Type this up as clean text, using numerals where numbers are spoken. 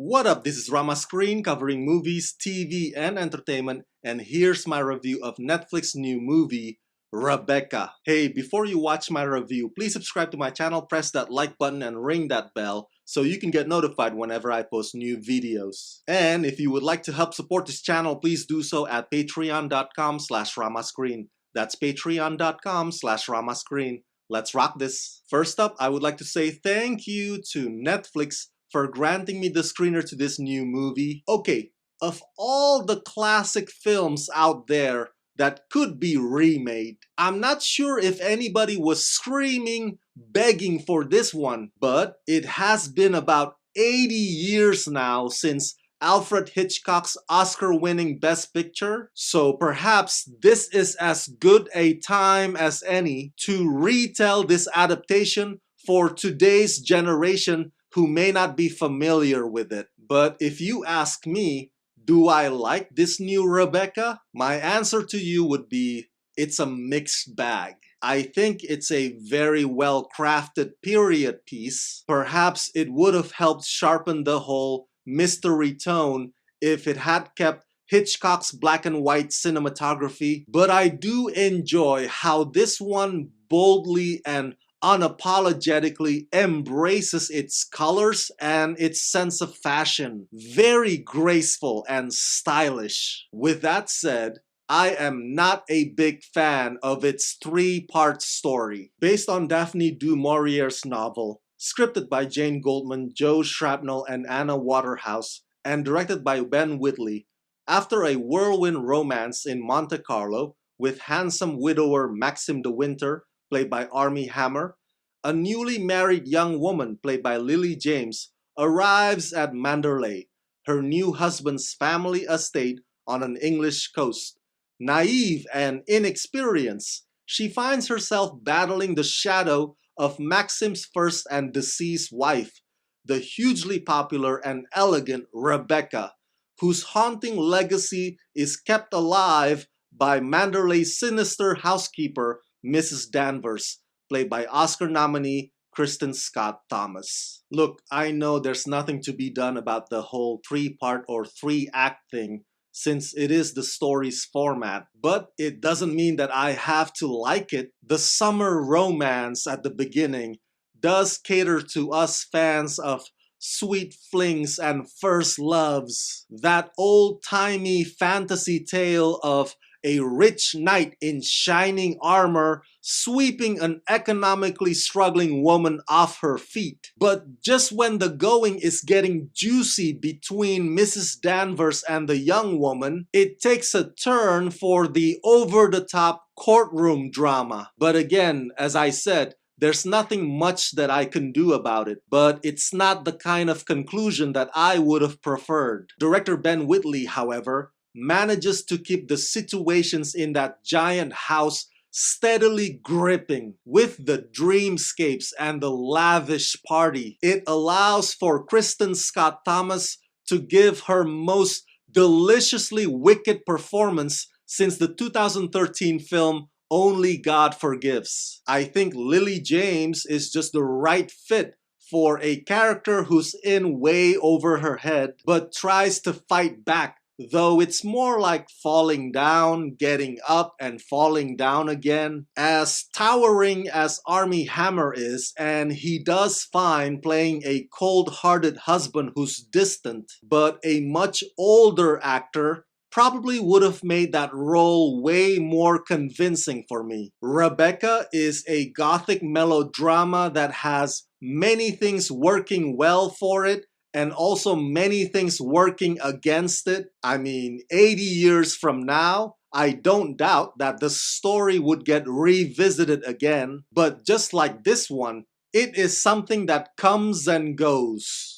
What up, this is Rama Screen covering movies, TV, and entertainment, and here's my review of Netflix's new movie, Rebecca. Hey, before you watch my review, please subscribe to my channel, press that like button, and ring that bell so you can get notified whenever I post new videos. And if you would like to help support this channel, please do so at patreon.com/ramascreen. That's patreon.com/ramascreen. Let's rock this. First up, I would like to say thank you to Netflix for granting me the screener to this new movie. Okay, of all the classic films out there that could be remade, I'm not sure if anybody was screaming, begging for this one, but it has been about 80 years now since Alfred Hitchcock's Oscar-winning Best Picture, so perhaps this is as good a time as any to retell this adaptation for today's generation who may not be familiar with it. But if you ask me, do I like this new Rebecca? My answer to you would be, it's a mixed bag. I think it's a very well-crafted period piece. Perhaps it would have helped sharpen the whole mystery tone if it had kept Hitchcock's black and white cinematography. But I do enjoy how this one boldly and unapologetically embraces its colors and its sense of fashion. Very graceful and stylish. With that said, I am not a big fan of its three-part story. Based on Daphne du Maurier's novel, scripted by Jane Goldman, Joe Shrapnel, and Anna Waterhouse, and directed by Ben Whitley, after a whirlwind romance in Monte Carlo with handsome widower Maxim de Winter, played by Armie Hammer, a newly married young woman, played by Lily James, arrives at Manderley, her new husband's family estate on an English coast. Naive and inexperienced, she finds herself battling the shadow of Maxim's first and deceased wife, the hugely popular and elegant Rebecca, whose haunting legacy is kept alive by Manderley's sinister housekeeper, Mrs. Danvers, played by Oscar nominee Kristen Scott Thomas. Look, I know there's nothing to be done about the whole three-part or three-act thing since it is the story's format, but it doesn't mean that I have to like it. The summer romance at the beginning does cater to us fans of sweet flings and first loves. That old-timey fantasy tale of a rich knight in shining armor sweeping an economically struggling woman off her feet. But just when the going is getting juicy between Mrs. Danvers and the young woman, it takes a turn for the over-the-top courtroom drama. But again, as I said, there's nothing much that I can do about it, but it's not the kind of conclusion that I would have preferred. Director Ben Whitley, however, manages to keep the situations in that giant house steadily gripping. With the dreamscapes and the lavish party, it allows for Kristen Scott Thomas to give her most deliciously wicked performance since the 2013 film Only God Forgives. I think Lily James is just the right fit for a character who's in way over her head but tries to fight back, though it's more like falling down, getting up, and falling down again. As towering as Armie Hammer is, and he does fine playing a cold-hearted husband who's distant, but a much older actor probably would have made that role way more convincing for me. Rebecca is a gothic melodrama that has many things working well for it and also many things working against it. I mean, 80 years from now, I don't doubt that the story would get revisited again, but just like this one, it is something that comes and goes.